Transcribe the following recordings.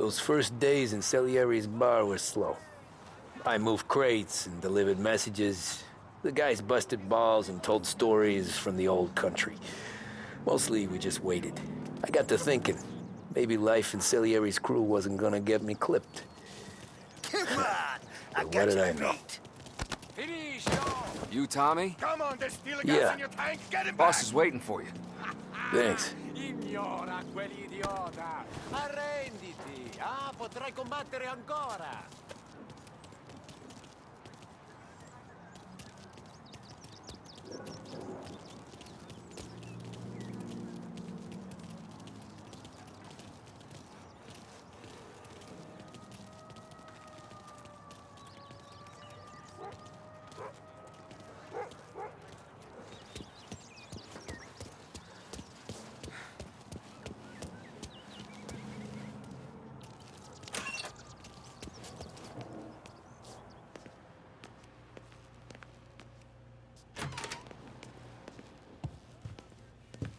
Those first days in Salieri's bar were slow. I moved crates and delivered messages. The guys busted balls and told stories from the old country. Mostly, we just waited. I got to thinking, maybe life in Salieri's crew wasn't gonna get me clipped. Come on! I What got did you I know? beat. You, Tommy? Come on, there's stealing Yeah. gas in your tank. Get him Boss back. is waiting for you. Thanks. Ignora quell'idiota! Arrenditi! Ah, potrai combattere ancora!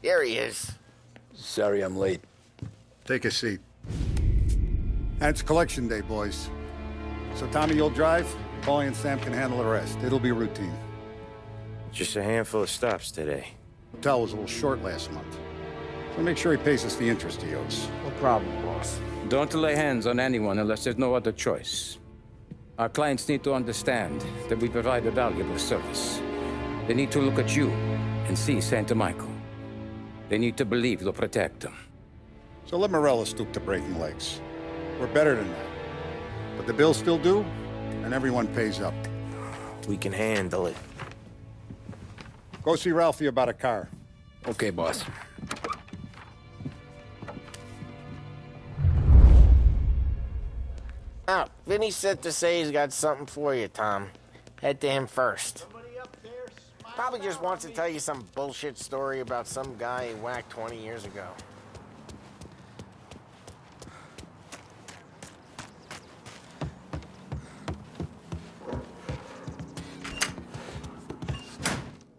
There he is. Sorry I'm late. Take a seat. And it's collection day, boys. So Tommy, you'll drive. Paulie and Sam can handle the rest. It'll be routine. Just a handful of stops today. Hotel was a little short last month. So make sure he pays us the interest he owes. No problem, boss. Don't lay hands on anyone unless there's no other choice. Our clients need to understand that we provide a valuable service. They need to look at you and see Santa Michael. They need to believe you'll protect them. So let Morella stoop to breaking legs. We're better than that. But the bill's still due, and everyone pays up. We can handle it. Go see Ralphie about a car. Okay, boss. Oh, Vinny said to say he's got something for you, Tom. Head to him first. Probably just wants to tell you some bullshit story about some guy he whacked 20 years ago.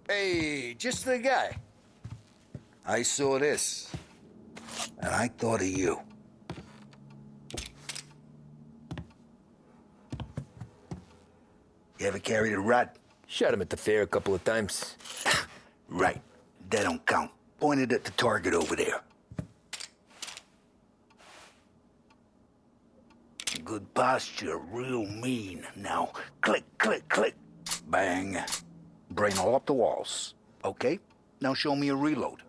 Hey, just the guy. I saw this, and I thought of you. You ever carried a rat? Shot him at the fair a couple of times. Right. That don't count. Pointed at the target over there. Good posture, real mean. Now, click, click, click. Bang. Brain all up the walls. Okay? Now show me a reload.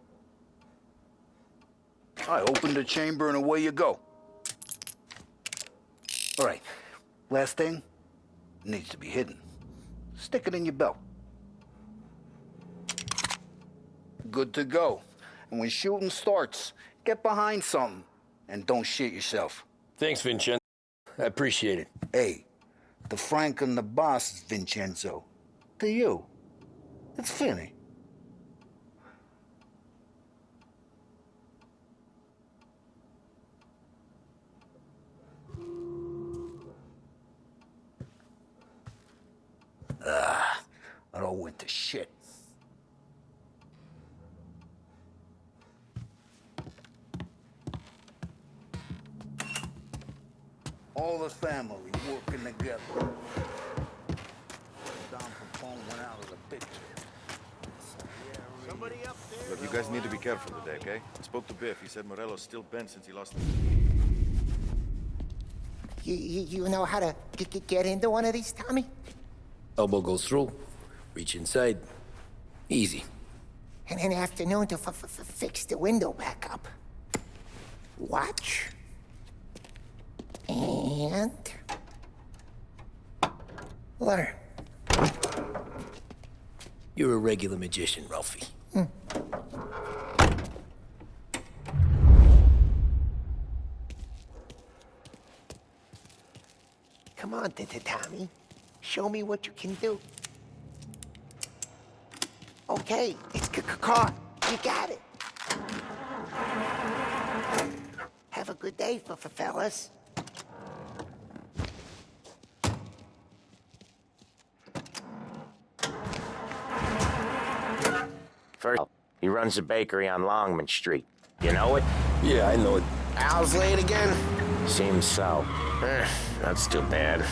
I open the chamber and away you go. All right. Last thing. Needs to be hidden. Stick it in your belt. Good to go. And when shooting starts, get behind something and don't shit yourself. Thanks, Vincenzo. I appreciate it. Hey, the Frank and the boss is Vincenzo. To you, it's Finny. It all went to shit. All the family working together. Don Capone went out of the picture. Somebody up there? Look, you guys need to be careful today, okay? I spoke to Biff. He said Morello's still bent since he lost. You know how to get into one of these, Tommy? Elbow goes through, reach inside. Easy. And in the afternoon to fix the window back up. Watch. And... learn. You're a regular magician, Ralphie. Come on, Tommy. Show me what you can do. Okay, it's caught. You got it. Have a good day, fellas. First, he runs a bakery on Longman Street. You know it? Yeah, I know it. Al's late again? Seems so. That's too bad.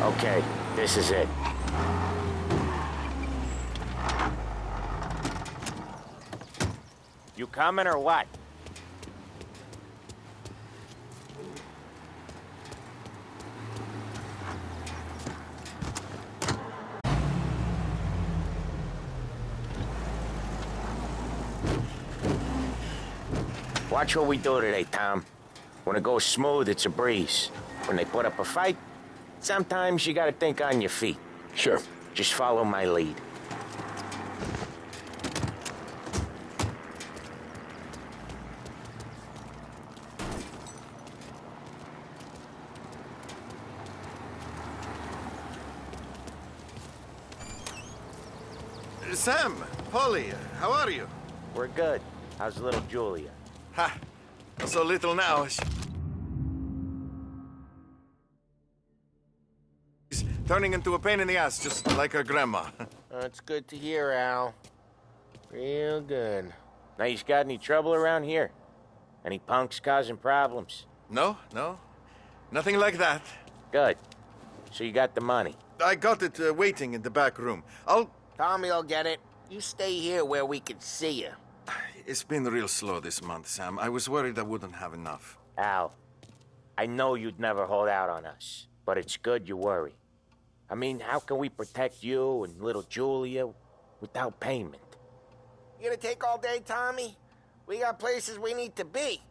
Okay, this is it. You coming or what? Watch what we do today, Tom. When it goes smooth, it's a breeze. When they put up a fight, sometimes you gotta think on your feet. Sure. Just follow my lead. Sam, Polly, how are you? We're good. How's little Julia? Ha! So little now. She's turning into a pain in the ass, just like her grandma. That's good to hear, Al. Real good. Now, you got any trouble around here? Any punks causing problems? No, nothing like that. Good. So you got the money? I got it waiting in the back room. Tommy'll get it. You stay here where we can see you. It's been real slow this month, Sam. I was worried I wouldn't have enough. Al, I know you'd never hold out on us, but it's good you worry. I mean, how can we protect you and little Julia without payment? You gonna take all day, Tommy? We got places we need to be.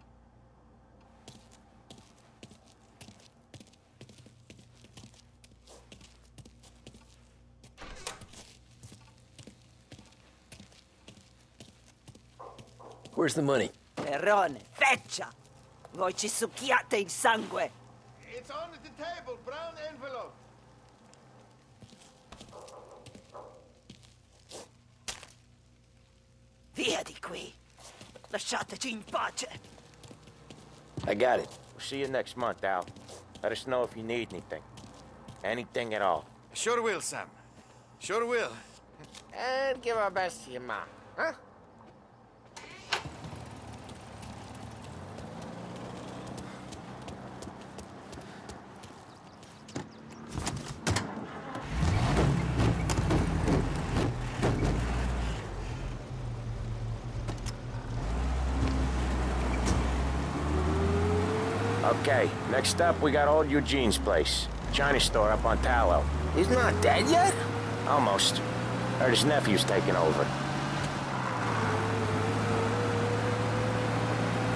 Where's the money? Perrone, feccia! Voi ci succhiate il sangue! It's on the table, brown envelope. Via di qui! Lasciateci in pace! I got it. We'll see you next month, Al. Let us know if you need anything. Anything at all. Sure will, Sam. Sure will. And give our best to your mom, huh? Okay, next up, we got old Eugene's place. China store up on Tallow. He's not dead yet? Almost. Heard his nephew's taking over.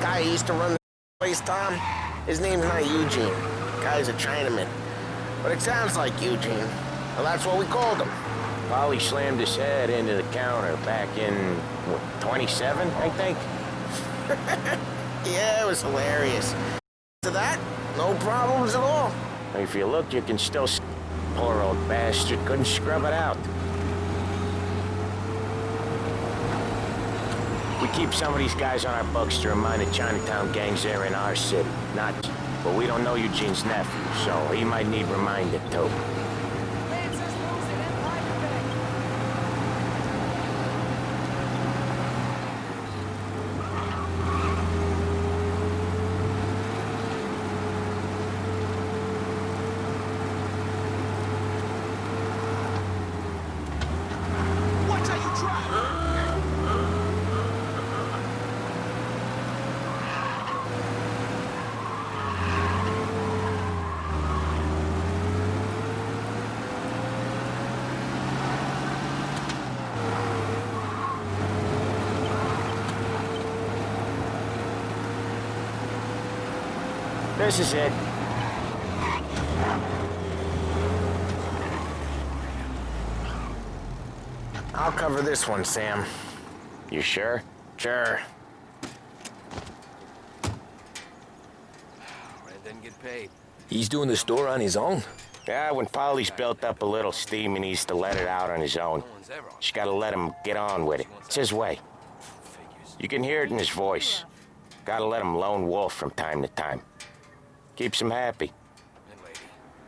Guy who used to run the place, Tom, his name's not Eugene. Guy's a Chinaman. But it sounds like Eugene. Well, that's what we called him. Polly slammed his head into the counter back in, what, 27, I think? Yeah, it was hilarious. To that, no problems at all. If you look, you can still see. Poor old bastard couldn't scrub it out. We keep some of these guys on our books to remind the Chinatown gangs they're in our city. Not, but we don't know Eugene's nephew, so he might need reminded too. This is it. I'll cover this one, Sam. You sure? Sure. Red didn't get paid. He's doing the store on his own? Yeah, when Polly's built up a little steam, he needs to let it out on his own. She gotta let him get on with it. It's his way. You can hear it in his voice. Gotta let him lone wolf from time to time. Keeps him happy. That lady,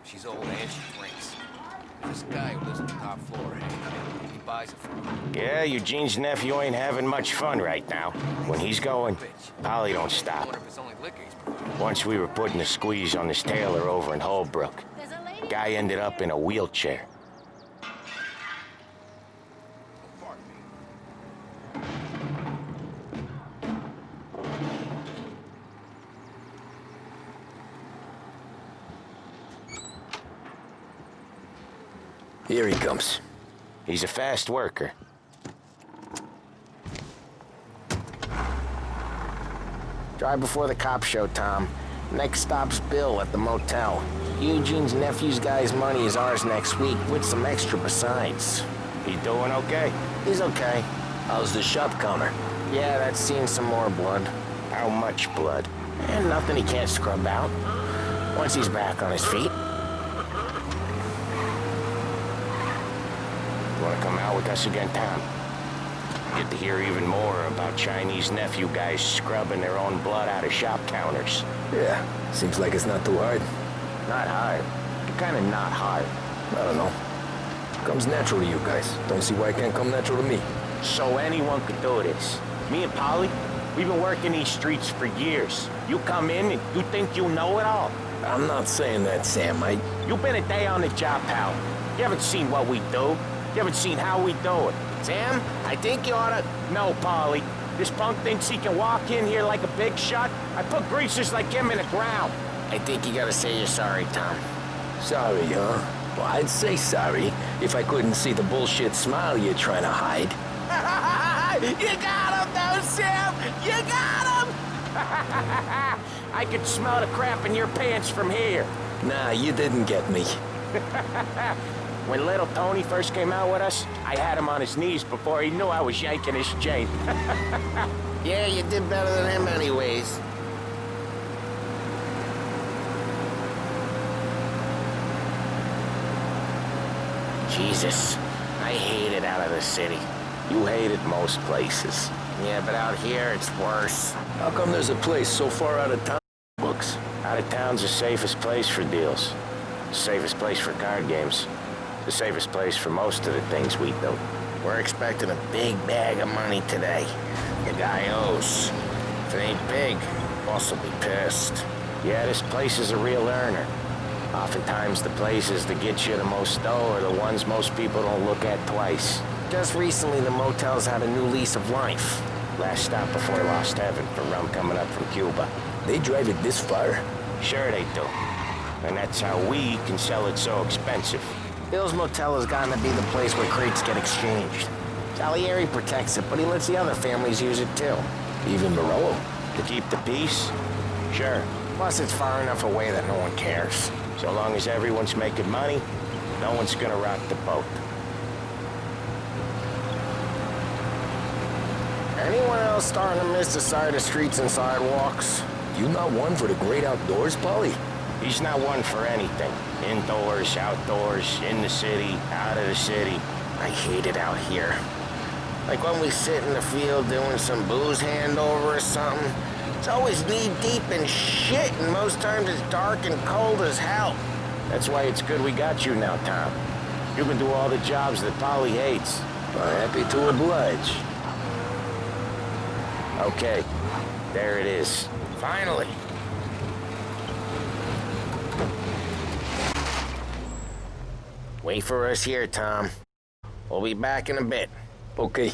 she's old and she drinks. This guy who lives on the top floor, he buys it from her. Yeah, Eugene's nephew ain't having much fun right now. When he's going, Polly don't I stop. wonder if it's only liquor he's providing. Once we were putting the squeeze on this tailor over in Holbrook. Guy ended up in a wheelchair. Here he comes. He's a fast worker. Drive before the cops show, Tom. Next stop's Bill at the motel. Eugene's nephew's guy's money is ours next week, with some extra besides. He doing okay? He's okay. How's the shop counter? Yeah, that's seen some more blood. How much blood? And nothing he can't scrub out. Once he's back on his feet. You wanna come out with us again, Tom? Get to hear even more about Chinese nephew guys scrubbing their own blood out of shop counters. Yeah, seems like it's not too hard. Not hard. Kinda not hard. I don't know. Comes natural to you guys. Don't see why it can't come natural to me. So anyone could do this. Me and Polly, we've been working these streets for years. You come in and you think you know it all. I'm not saying that, Sam. You've been a day on the job, pal. You haven't seen what we do. You haven't seen how we do it. Sam, I think you oughta... No, Polly. This punk thinks he can walk in here like a big shot. I put greasers like him in the ground. I think you gotta say you're sorry, Tom. Sorry, huh? Well, I'd say sorry if I couldn't see the bullshit smile you're trying to hide. You got him, though, Sam! You got him! I could smell the crap in your pants from here. Nah, you didn't get me. When little Tony first came out with us, I had him on his knees before he knew I was yanking his chain. Yeah, you did better than him anyways. Jesus, I hate it out of the city. You hate it most places. Yeah, but out here, it's worse. How come there's a place so far out of town? Books. Out of town's the safest place for deals. The safest place for card games. The safest place for most of the things we do. We're expecting a big bag of money today. The guy owes. If it ain't big, boss will be pissed. Yeah, this place is a real earner. Oftentimes the places that get you the most dough are the ones most people don't look at twice. Just recently, the motel's had a new lease of life. Last stop before Lost Heaven for rum coming up from Cuba. They drive it this far? Sure they do. And that's how we can sell it so expensive. Bill's Motel has gotten to be the place where crates get exchanged. Salieri protects it, but he lets the other families use it too. Even Morello? To keep the peace? Sure. Plus, it's far enough away that no one cares. So long as everyone's making money, no one's gonna rock the boat. Anyone else starting to miss the side of streets and sidewalks? You not one for the great outdoors, Polly? He's not one for anything. Indoors, outdoors, in the city, out of the city. I hate it out here. Like when we sit in the field doing some booze handover or something. It's always knee-deep in shit, and most times it's dark and cold as hell. That's why it's good we got you now, Tom. You can do all the jobs that Polly hates. I'm happy to oblige. Okay, there it is. Finally. Wait for us here, Tom. We'll be back in a bit. Okay.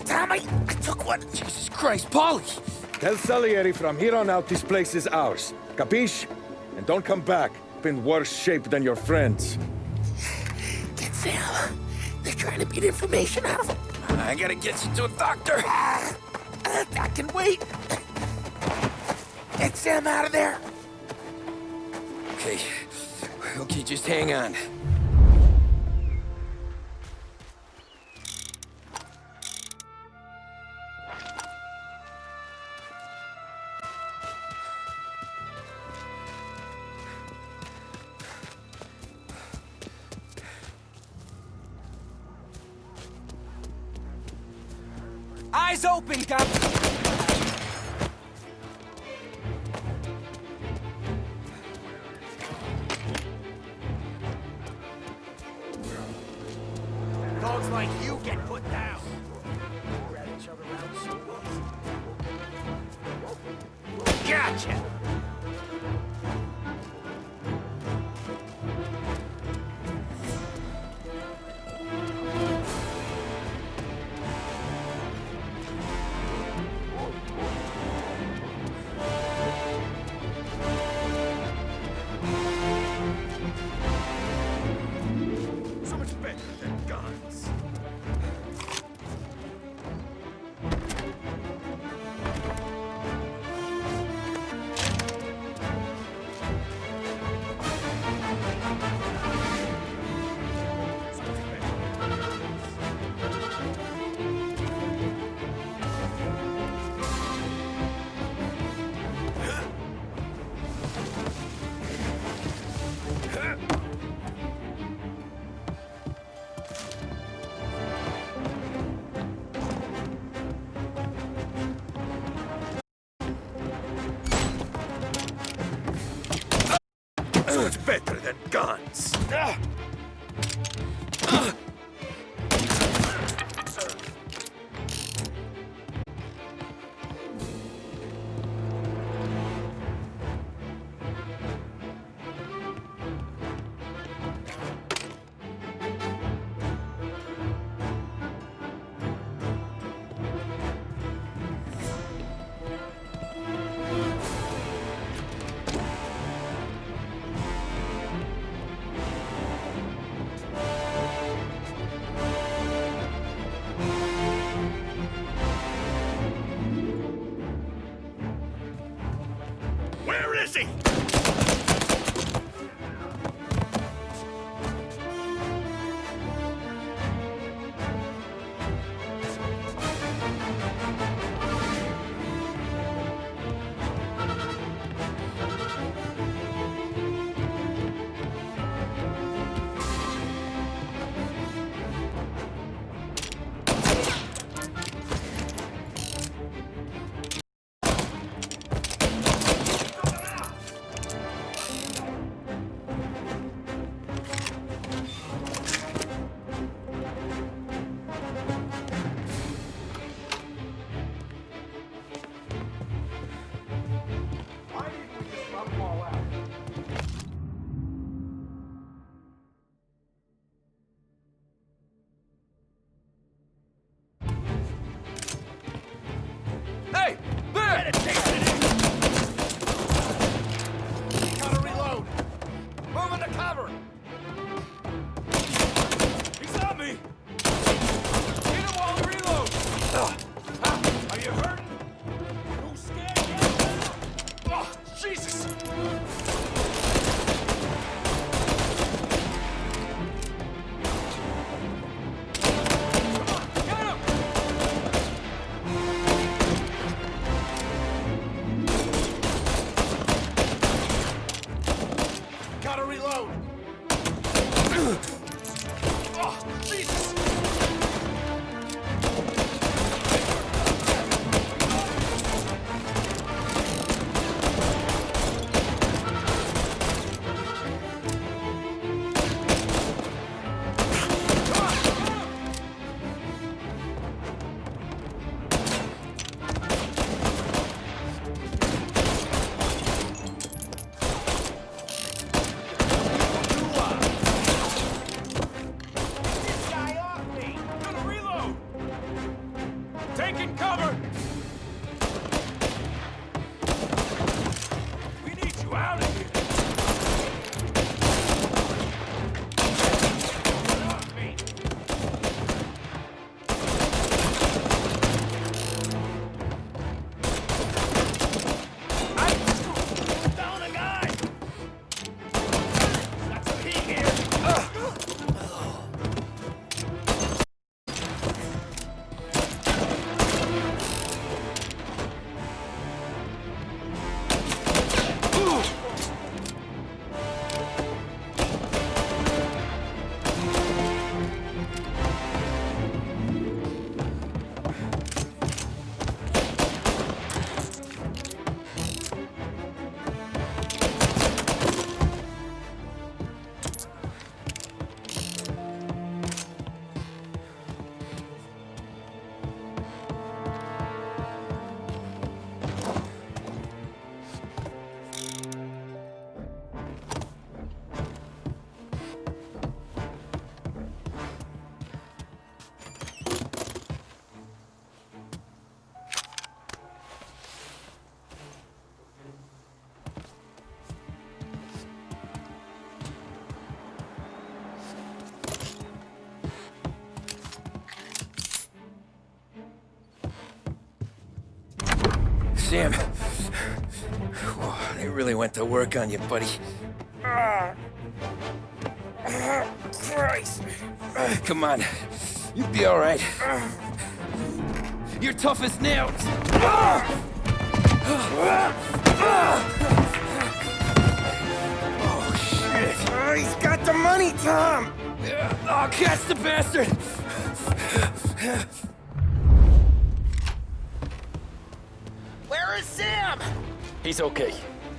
Tom, I took What? Jesus Christ, Polly! Tell Salieri from here on out this place is ours. Capiche? And don't come back. Been worse shape than your friends. Get Sam. They're trying to beat information out of him. I gotta get you to a doctor. I can wait. Get Sam out of there. Okay. Okay, just hang on. Eyes open, Cap! Dogs like you get put down. Rat each other out so easy. Gotcha! So much better than guns. So much better than guns. Sam. They really went to work on you, buddy. Christ. Come on. You'll be all right. You're tough as nails. Oh, shit. He's got the money, Tom! Oh, catch the bastard! Where is Sam? He's okay.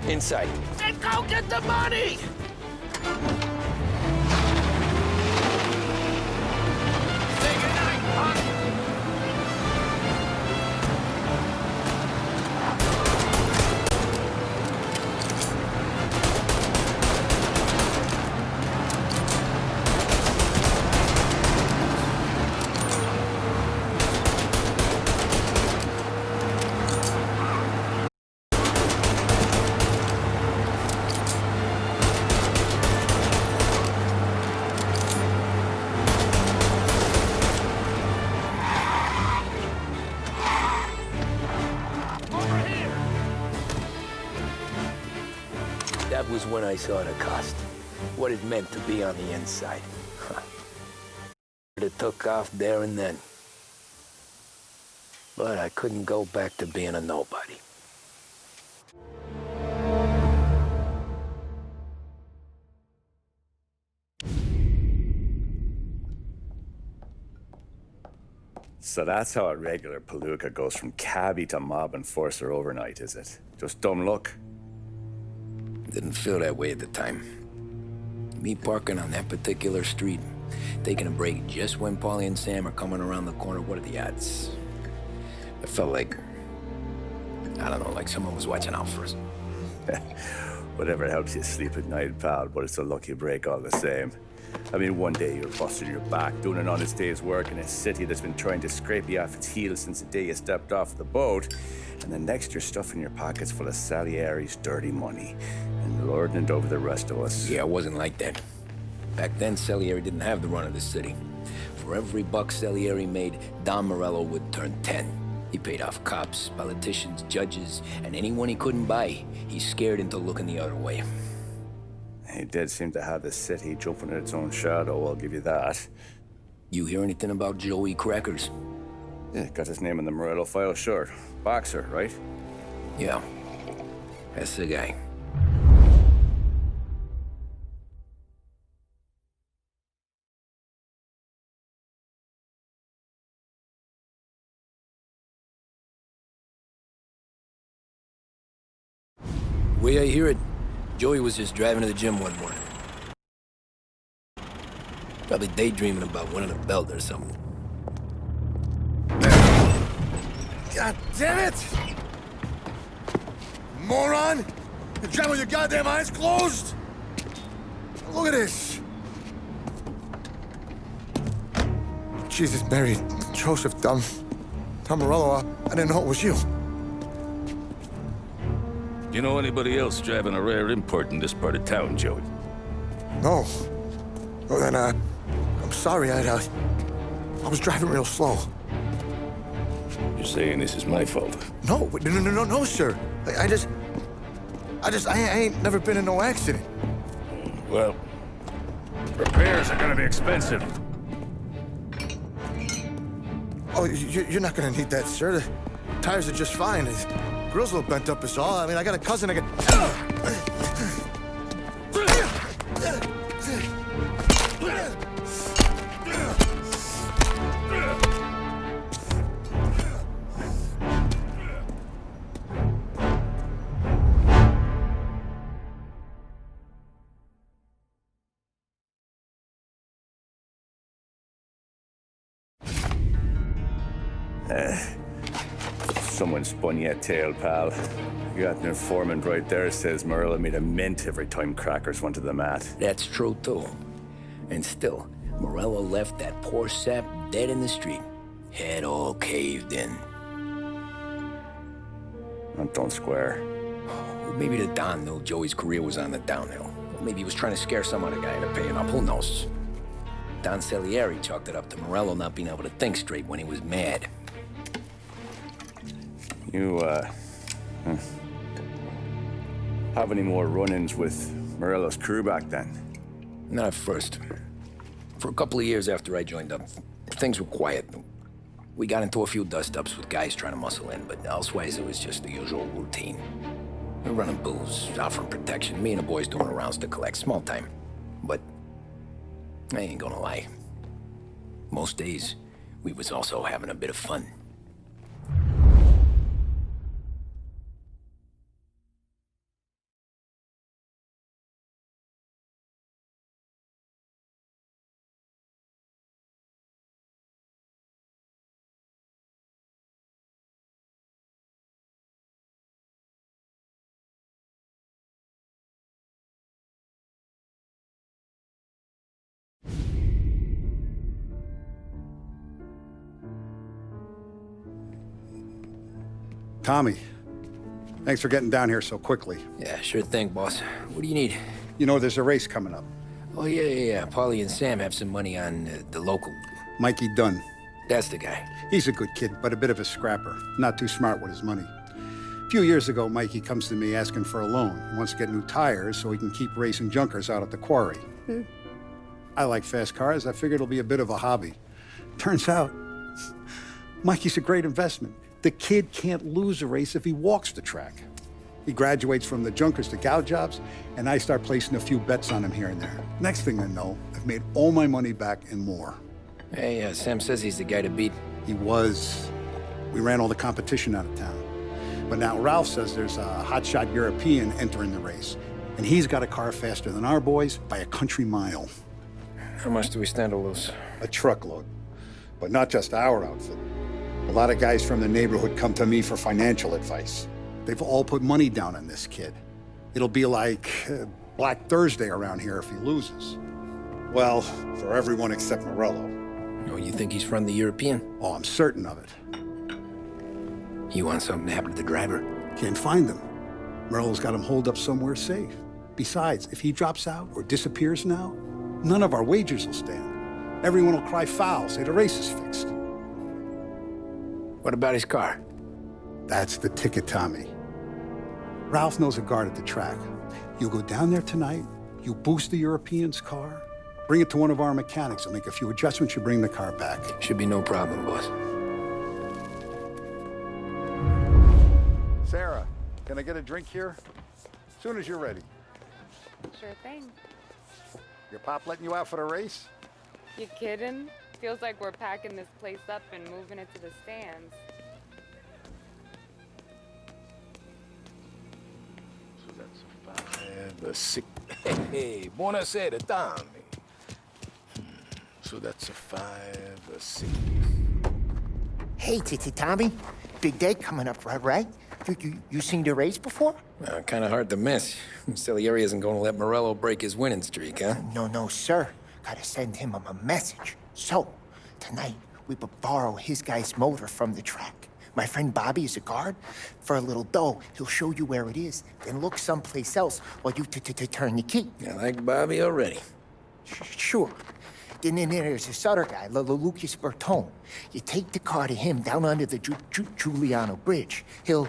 Inside. Then go get the money! Say goodnight, punk! That was when I saw the cost. What it meant to be on the inside. It took off there and then. But I couldn't go back to being a nobody. So that's how a regular palooka goes from cabbie to mob enforcer overnight, is it? Just dumb luck? Didn't feel that way at the time. Me parking on that particular street, taking a break just when Paulie and Sam are coming around the corner, what are the odds? I felt like, I don't know, like someone was watching out for us. Whatever helps you sleep at night, pal, but it's a lucky break all the same. I mean, one day you're busting your back, doing an honest day's work in a city that's been trying to scrape you off its heels since the day you stepped off the boat, and then next you're stuffing your pockets full of Salieri's dirty money and lording it over the rest of us. Yeah, it wasn't like that. Back then, Salieri didn't have the run of the city. For every buck Salieri made, Don Morello would turn 10. He paid off cops, politicians, judges, and anyone he couldn't buy, he scared into looking the other way. He did seem to have the city jumping at its own shadow, I'll give you that. You hear anything about Joey Crackers? Yeah, got his name in the Morello file, sure. Boxer, right? Yeah, that's the guy. The way I hear it, Joey was just driving to the gym one morning. Probably daydreaming about winning a belt or something. God damn it! Moron! You're driving with your goddamn eyes closed? Look at this! Jesus, Mary, Joseph, Tom Morello, I didn't know it was you. You know anybody else driving a rare import in this part of town, Joey? No. Well, then, I'm sorry, I was driving real slow. You're saying this is my fault? No, no, sir. I ain't never been in no accident. Well, repairs are gonna be expensive. Oh, you're not gonna need that, sir. The tires are just fine. The grill's a little bent up is all. I mean, I got a cousin I can... Someone spun you a tail, pal. You got an informant right there says Morello made a mint every time Crackers went to the mat. That's true, too. And still, Morello left that poor sap dead in the street. Head all caved in. Don't square. Well, maybe the Don knew Joey's career was on the downhill. Or maybe he was trying to scare some other guy into paying up. Who knows? Don Salieri chalked it up to Morello not being able to think straight when he was mad. Have any more run-ins with Morello's crew back then? Not at first. For a couple of years after I joined up, things were quiet. We got into a few dust-ups with guys trying to muscle in, but elsewise it was just the usual routine. We're running booze, offering protection, me and the boys doing rounds to collect, small time. But I ain't gonna lie. Most days, we was also having a bit of fun. Tommy, thanks for getting down here so quickly. Yeah, sure thing, boss. What do you need? You know, there's a race coming up. Oh, yeah. Paulie and Sam have some money on the local. Mikey Dunn. That's the guy. He's a good kid, but a bit of a scrapper. Not too smart with his money. A few years ago, Mikey comes to me asking for a loan. He wants to get new tires so he can keep racing junkers out at the quarry. I like fast cars. I figured it'll be a bit of a hobby. Turns out, Mikey's a great investment. The kid can't lose a race if he walks the track. He graduates from the junkers to gal jobs, and I start placing a few bets on him here and there. Next thing I know, I've made all my money back and more. Hey, Sam says he's the guy to beat. He was. We ran all the competition out of town. But now Ralph says there's a hotshot European entering the race, and he's got a car faster than our boys by a country mile. How much do we stand to lose? A truckload. But not just our outfit. A lot of guys from the neighborhood come to me for financial advice. They've all put money down on this kid. It'll be like Black Thursday around here if he loses. Well, for everyone except Morello. Oh, you think he's from the European? Oh, I'm certain of it. You want something to happen to the driver? Can't find him. Morello's got him holed up somewhere safe. Besides, if he drops out or disappears now, none of our wagers will stand. Everyone will cry foul, say the race is fixed. What about his car? That's the ticket, Tommy. Ralph knows a guard at the track. You go down there tonight, you boost the European's car, bring it to one of our mechanics, and make a few adjustments, you bring the car back. Should be no problem, boss. Sarah, can I get a drink here? As soon as you're ready. Sure thing. Your pop letting you out for the race? You kidding? Feels like we're packing this place up and moving it to the stands. So that's a 5, a 6. Hey, buonasera, Tommy. So that's a 5, a 6. Hey, Tommy. Big day coming up, right? You seen the race before? Kind of hard to miss. Salieri isn't going to let Morello break his winning streak, huh? No, sir. Gotta send him a message. So, tonight, we borrow his guy's motor from the track. My friend Bobby is a guard. For a little dough, he'll show you where it is, then look someplace else while you turn the key. I like Bobby already. Sure. Then there's this other guy, Lucas Bertone. You take the car to him down under the Giuliano Bridge. He'll,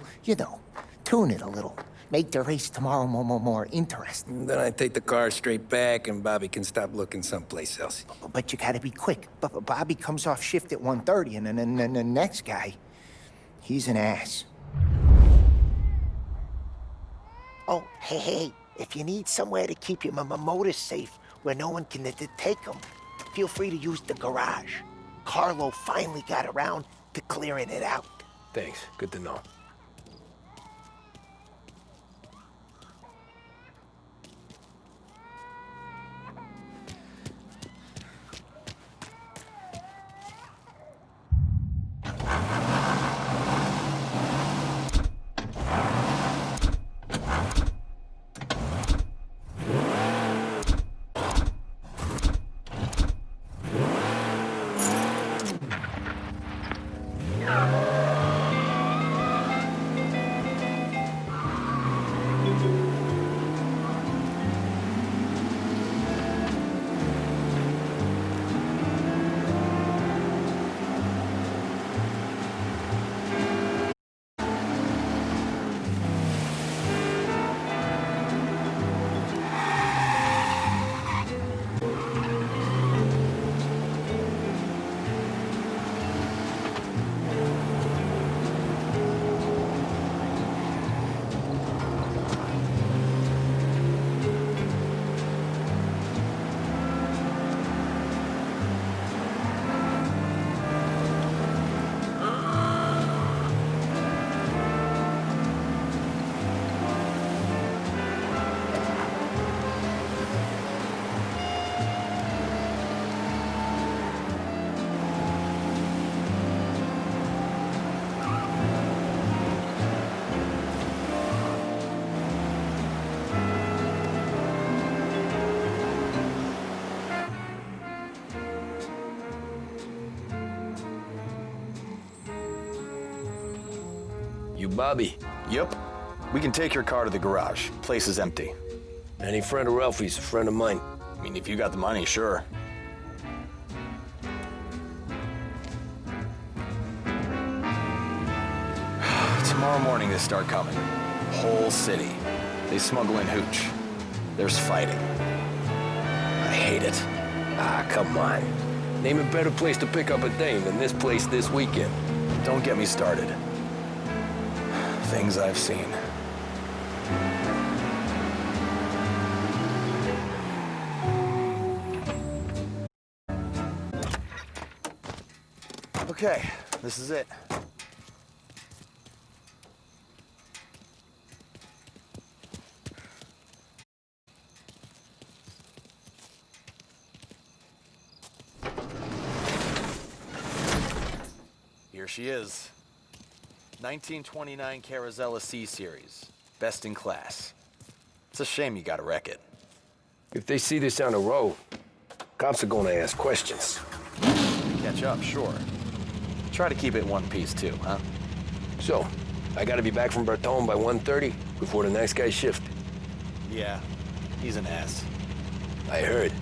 tune it a little. Make the race tomorrow more interesting. Then I take the car straight back, and Bobby can stop looking someplace else. But you gotta be quick. But Bobby comes off shift at 1:30, and then the next guy, he's an ass. Oh, hey, if you need somewhere to keep your motor safe where no one can take them, feel free to use the garage. Carlo finally got around to clearing it out. Thanks. Good to know. You Bobby? Yep. We can take your car to the garage. Place is empty. Any friend of Ralphie's a friend of mine. I mean, if you got the money, sure. Tomorrow morning they start coming. Whole city. They smuggle in hooch. There's fighting. I hate it. Ah, come on. Name a better place to pick up a dame than this place this weekend. Don't get me started. Things I've seen. Okay, this is it. Here she is. 1929 Carazella C-Series. Best in class. It's a shame you gotta wreck it. If they see this on the road, cops are gonna ask questions. Catch up, sure. Try to keep it one piece too, huh? So, I gotta be back from Bertone by 1:30 before the next guy's shift. Yeah, he's an ass. I heard.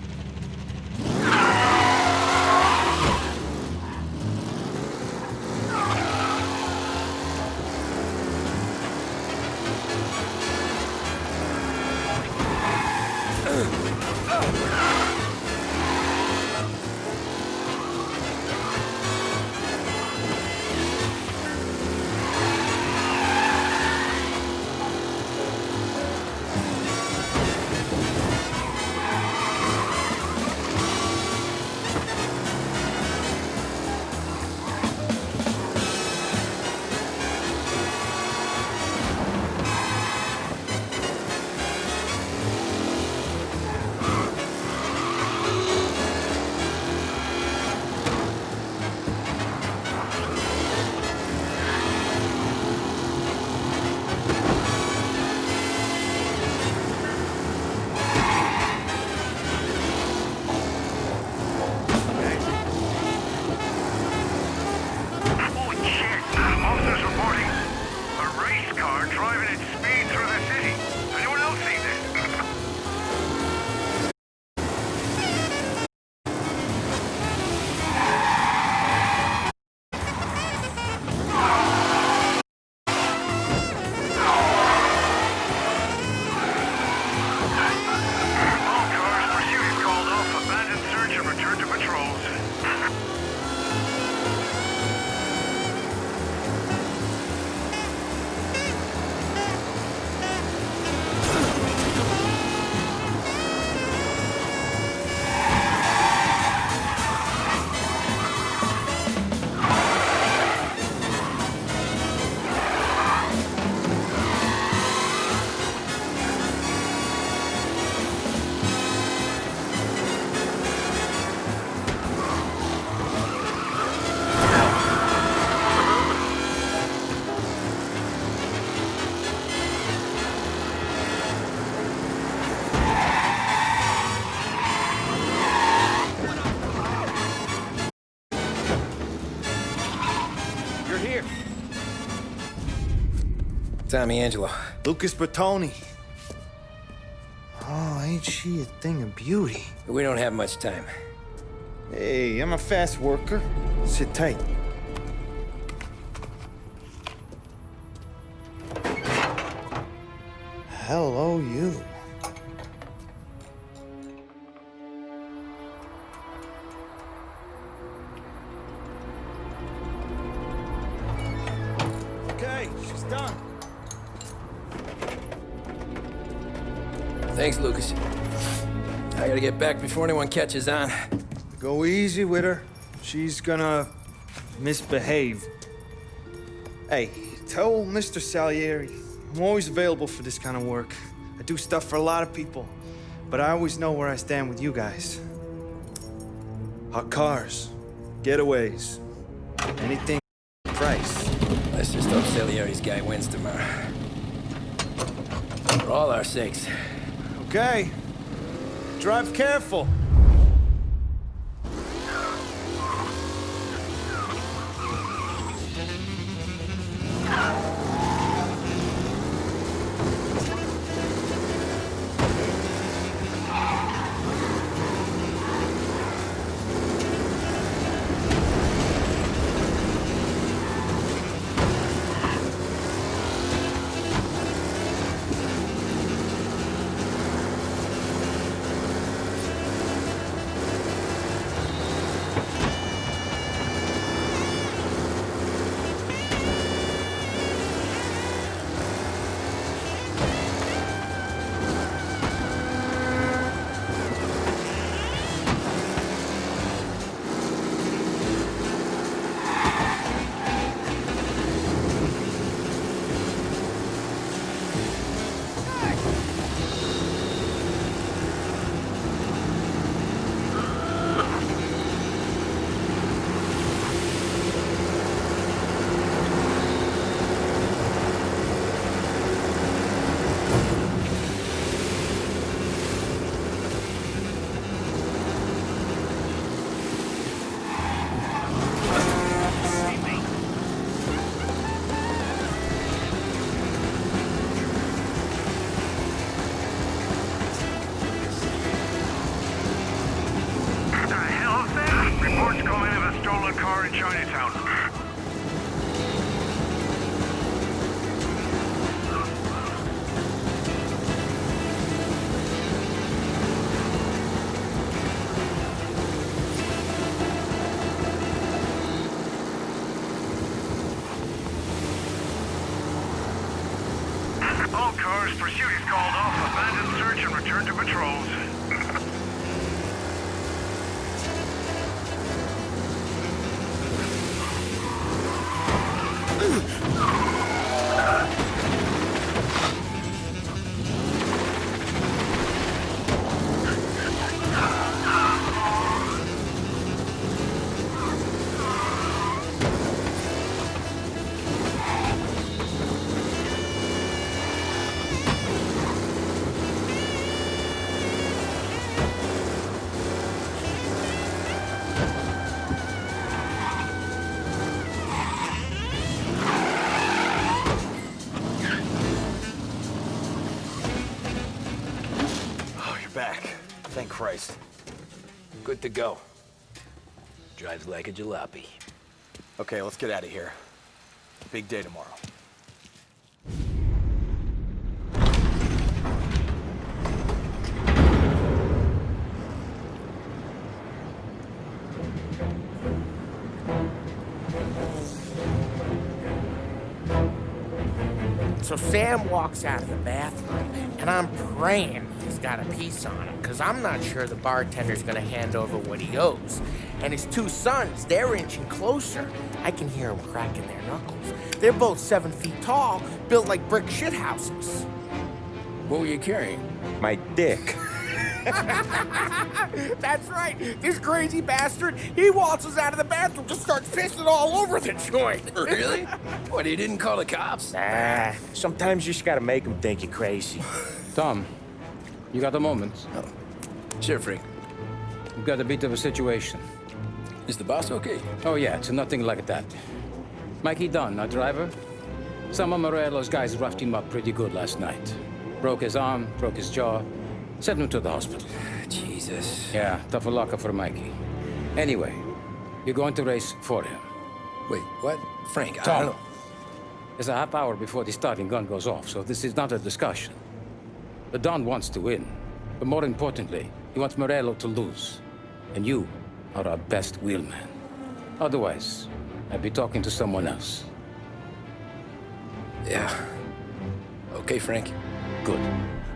Tommy Angelo. Lucas Bertoni. Oh, ain't she a thing of beauty? We don't have much time. Hey, I'm a fast worker. Sit tight. Hello, you. Okay, she's done. Thanks, Lucas. I gotta get back before anyone catches on. Go easy with her. She's gonna misbehave. Hey, tell Mr. Salieri I'm always available for this kind of work. I do stuff for a lot of people, but I always know where I stand with you guys. Hot cars, getaways, anything price. Let's just hope Salieri's guy wins tomorrow. For all our sakes. Okay. Drive careful. car in Chinatown. All cars, pursuit is called off. Abandon search and return to patrols. Back. Thank Christ. Good to go. Drives like a jalopy. Okay, let's get out of here. Big day tomorrow. So Sam walks out of the bathroom, and I'm praying he's got a piece on him, because I'm not sure the bartender's gonna hand over what he owes. And his two sons, they're inching closer. I can hear them cracking their knuckles. They're both 7 feet tall, built like brick shithouses. What were you carrying? My dick. That's right. This crazy bastard, he waltzes out of the bathroom, just starts pissing all over the joint. Really? What, he didn't call the cops? Nah, sometimes you just gotta make them think you're crazy. Tom, you got a moment? Oh. Sure, Frank. We've got a bit of a situation. Is the boss okay? Oh, yeah, it's nothing like that. Mikey Dunn, our driver. Some of Morello's guys roughed him up pretty good last night. Broke his arm, broke his jaw. Sent him to the hospital. Jesus. Yeah, tough luck for Mikey. Anyway, you're going to race for him. Wait, what? Frank, I Tom, don't... it's a half hour before the starting gun goes off, so this is not a discussion. The Don wants to win, but more importantly, he wants Morello to lose. And you are our best wheelman. Otherwise, I'd be talking to someone else. Yeah. Okay, Frank. Good.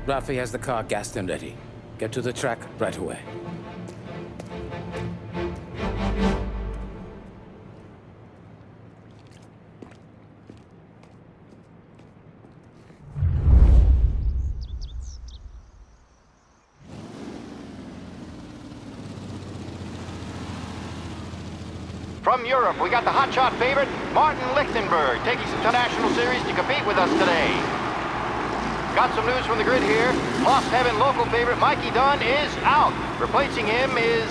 Rafi has the car gassed and ready. Get to the track right away. From Europe, we got the hotshot favorite, Martin Lichtenberg, taking some international series to compete with us today. Got some news from the grid here. Lost Heaven local favorite Mikey Dunn is out. Replacing him is,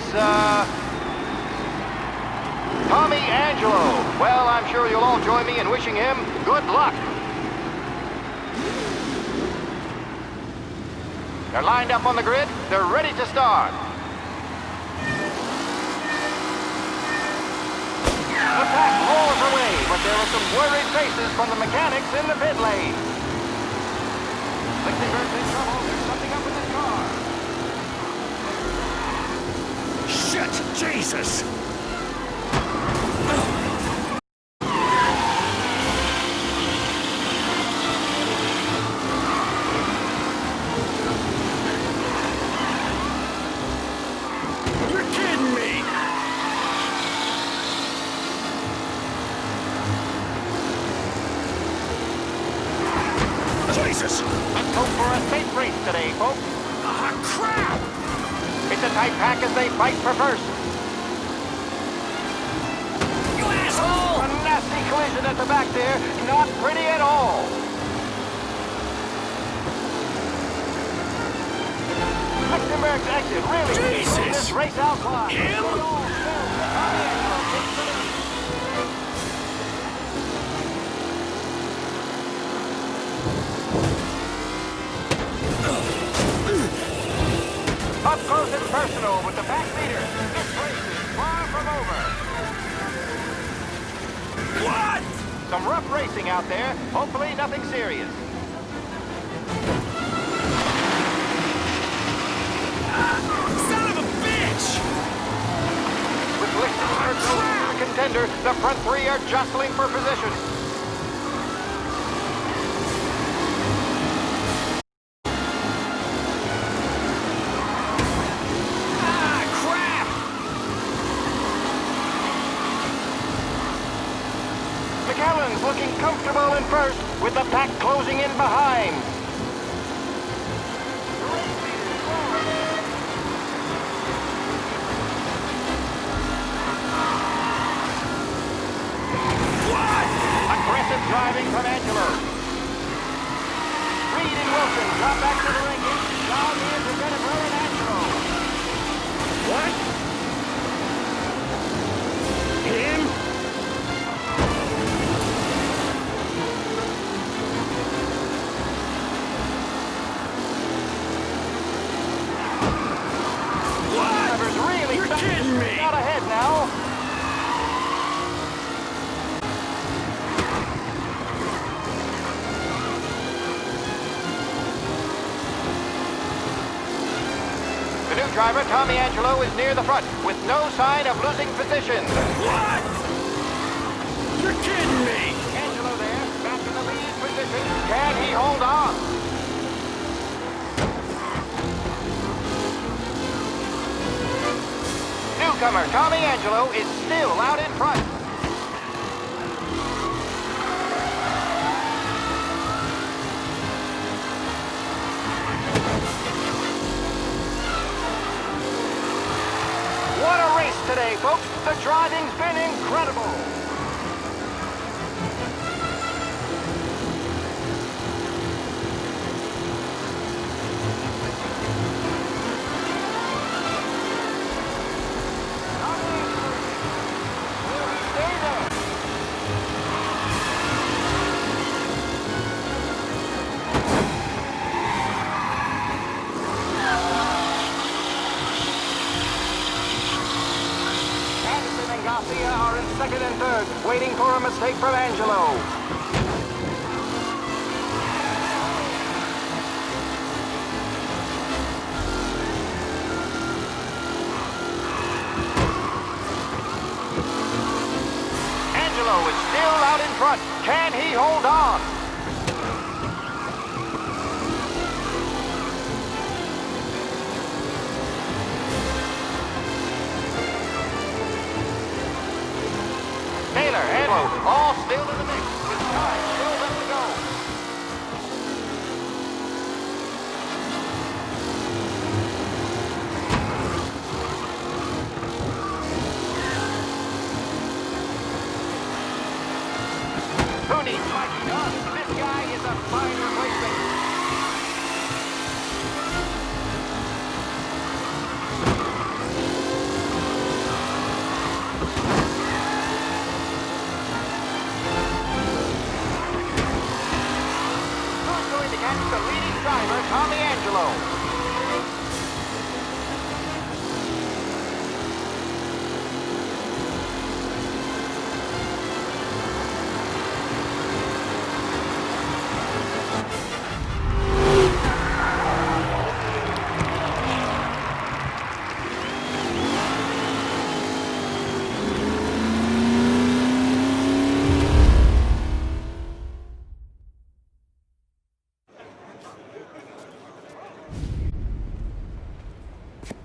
Tommy Angelo. Well, I'm sure you'll all join me in wishing him good luck. They're lined up on the grid. They're ready to start. The pack rolls away, but there are some worried faces from the mechanics in the pit lane. Lichtenberg's in trouble. There's something up with his car. Shit! Jesus! You're kidding me! Jesus! Let's hope for a safe race today, folks. Ah, crap! It's a tight pack as they fight for first. You asshole! A nasty collision at the back there. Not pretty at all. Lichtenberg's exit really Jesus! pulling this race out wide. Him? Up close and personal with the back leader. This race is far from over. Some rough racing out there. Hopefully nothing serious. Son of a bitch! With Lichtenberg no contender, the front three are jostling for position. McAllen's looking comfortable in first, with the pack closing in behind. What? Aggressive driving from Angelo. Reed and Wilson drop back to the ring. Down the independent row and Angelo. What? Him? Really You're kidding me! Out ahead now. The new driver, Tommy Angelo, is near the front, with no sign of losing position. What? You're kidding me! Angelo there, back in the lead position. Can he hold on? Newcomer Tommy Angelo is still out in front. What a race today, folks. The driving's been incredible. Mafia are in second and third, waiting for a mistake from Angelo. Angelo is still out in front. Can he hold on? Taylor, Angelo, all still in the mix. With time still left to go. Who needs Mikey Dunn? This guy is a fine replacement. The leading driver, Tommy Angelo.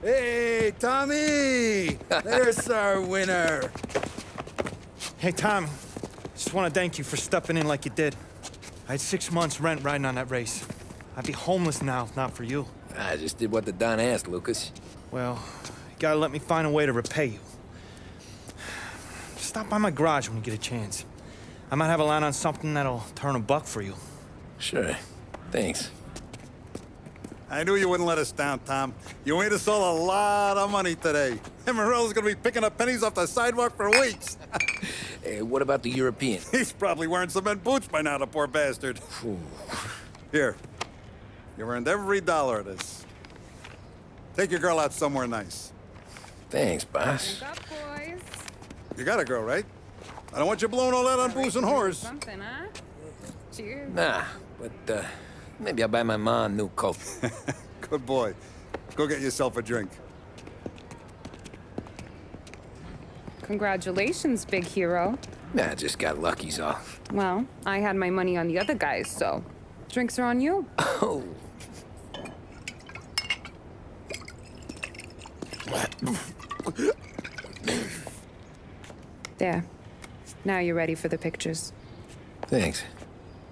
Hey, Tommy! There's our winner. Hey, Tom. Just want to thank you for stepping in like you did. I had 6 months rent riding on that race. I'd be homeless now if not for you. I just did what the Don asked, Lucas. Well, you gotta let me find a way to repay you. Stop by my garage when you get a chance. I might have a line on something that'll turn a buck for you. Sure. Thanks. I knew you wouldn't let us down, Tom. You made us all a lot of money today. And Morello's gonna be picking up pennies off the sidewalk for weeks. Hey, what about the European? He's probably wearing cement boots by now, the poor bastard. Here. You earned every dollar of this. Take your girl out somewhere nice. Thanks, boss. Wake up, boys. You got a girl, right? I don't want you blowing all that on booze and whores. Something, huh? Cheers. Nah, but maybe I'll buy my mom a new coat. Good boy. Go get yourself a drink. Congratulations, big hero. Nah, just got lucky's off. Well, I had my money on the other guys, so drinks are on you. Oh. There. Now you're ready for the pictures. Thanks.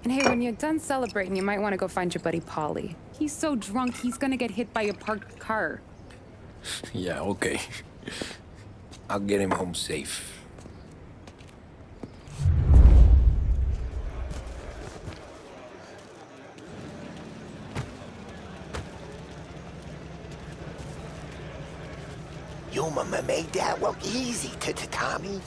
And hey, when you're done celebrating, you might want to go find your buddy Paulie. He's so drunk, he's gonna get hit by a parked car. Yeah, okay. I'll get him home safe. You made that look easy to Tommy.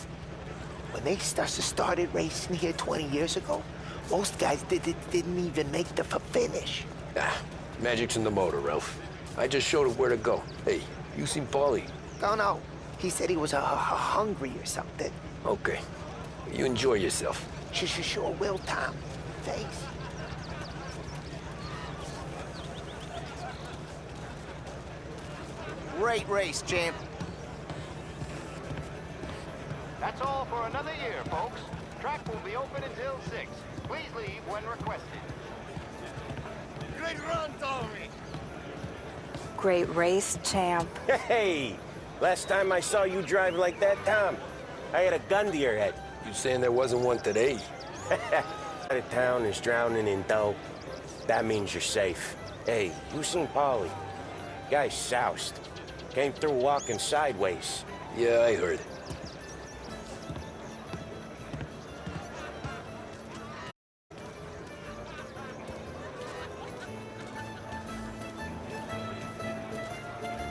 When they started racing here 20 years ago, most guys didn't even make the finish. Ah, magic's in the motor, Ralph. I just showed him where to go. Hey, you seen Paulie? Oh, no. He said he was hungry or something. Okay. You enjoy yourself. Sure will, Tom. Thanks. Great race, champ. That's all for another year, folks. Track will be open until 6. Please leave when requested. Great run, Tommy. Great race, champ. Hey! Last time I saw you drive like that, Tom, I had a gun to your head. You saying there wasn't one today? Out of town is drowning in dough. That means you're safe. Hey, you seen Paulie? Guy's soused. Came through walking sideways. Yeah, I heard.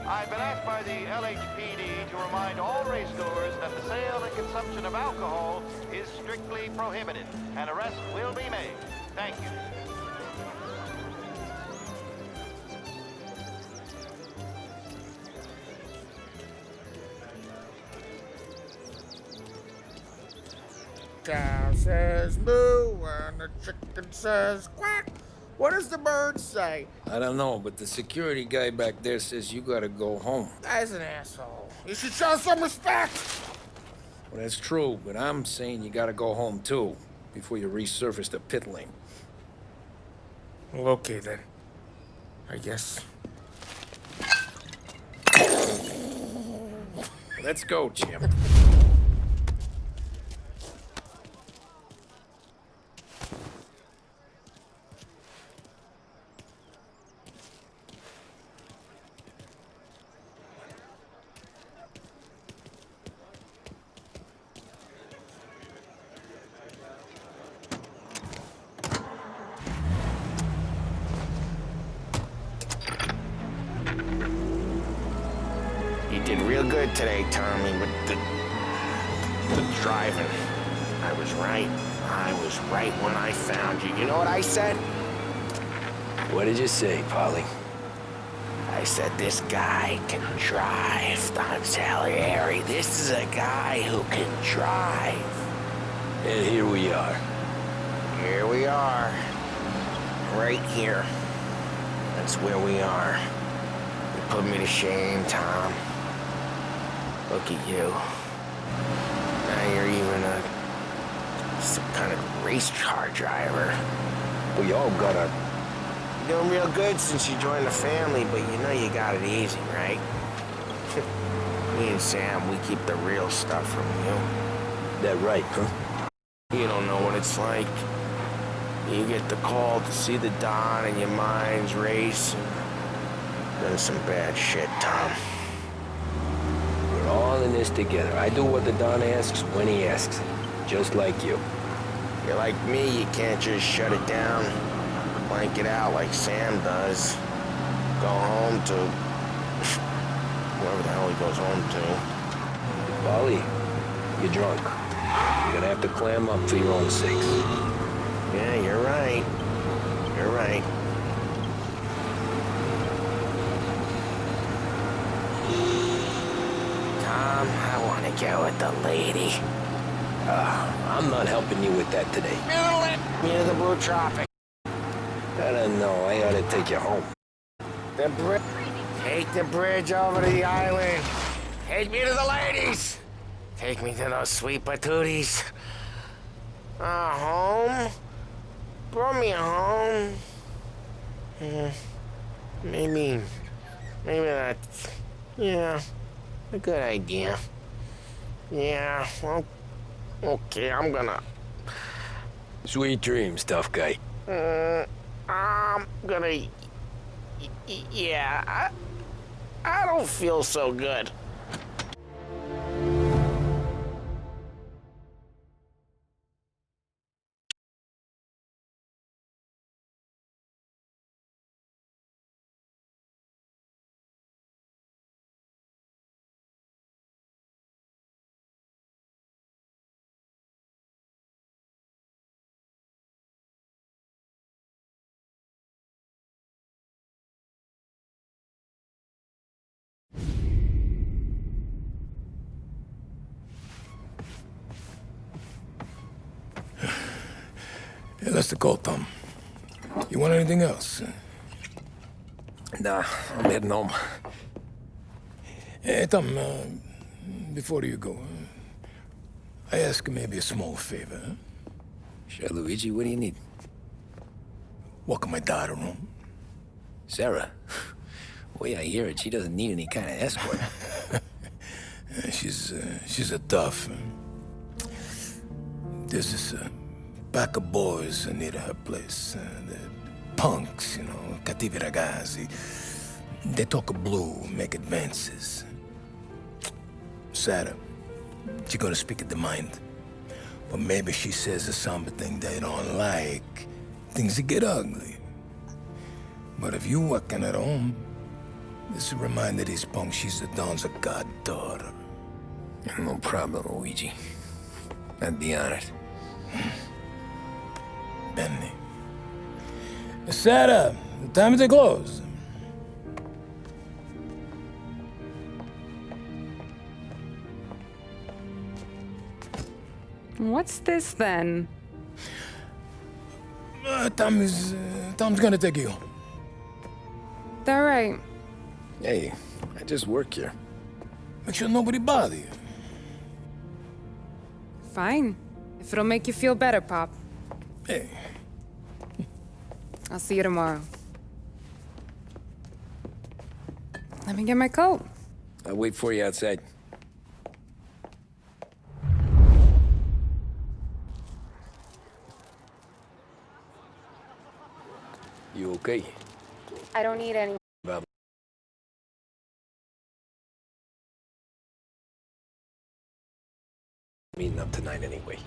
I've been asked by the LHPD to remind all racegoers that the sale and consumption of alcohol is strictly prohibited. An arrest will be made. Thank you. Cow says moo and the chicken says quack. What does the bird say? I don't know, but the security guy back there says you gotta go home. Guy's an asshole. You should show some respect. Well, that's true, but I'm saying you gotta go home too, before you resurface the pit lane. Well, okay then. I guess. Let's go, champ. You did real good today, Tommy, with the driving. I was right. I was right when I found you. You know what I said? What did you say, Paulie? I said, this guy can drive, Don Salieri. This is a guy who can drive. And here we are. Here we are. Right here. That's where we are. You put me to shame, Tom. Look at you. Now you're even some kind of race car driver. We all gotta... You're doing real good since you joined the family, but you know you got it easy, right? Me and Sam, we keep the real stuff from you. That right, huh? You don't know what it's like. You get the call to see the Don and your mind's racing. Done some bad shit, Tom. We're all in this together. I do what the Don asks when he asks. Just like you. You're like me, you can't just shut it down. Blank it out like Sam does. Go home to... wherever the hell he goes home to. Paulie, you're drunk. You're gonna have to clam up for your own sakes. Yeah, you're right. You're right. Tom, I want to go with the lady. I'm not helping you with that today. Near the blue tropic. I don't know. I ought to take you home. The bridge. Take the bridge over to the island. Take me to the ladies. Take me to those sweet patooties. Home? Brought me home. Maybe that's, yeah, a good idea. Yeah, well, okay, I'm gonna... Sweet dreams, tough guy. I'm gonna... Yeah, I don't feel so good. Yeah, that's the call, Tom. You want anything else? Nah, I'm heading home. Hey, Tom, before you go, I ask maybe a small favor. Huh? Sure, Luigi, what do you need? Welcome my daughter home. Sarah? The way I hear it, she doesn't need any kind of escort. She's a tough. There's this pack of boys near her place. The punks, you know, cattivi ragazzi. They talk blue, make advances. Sarah, she gonna speak at the mind. But maybe she says something they don't like. Things get ugly. But if you working at home, this will remind these punks she's the Don's a goddaughter. No problem, Luigi. I'd be honored. Benny. Sarah, the time to close. What's this then? Tom's gonna take you home. All right. Hey, I just work here. Make sure nobody bother you. Fine. If it'll make you feel better, Pop. Hey. I'll see you tomorrow. Let me get my coat. I'll wait for you outside. You okay? I don't need any. Bob. Meeting up tonight anyway.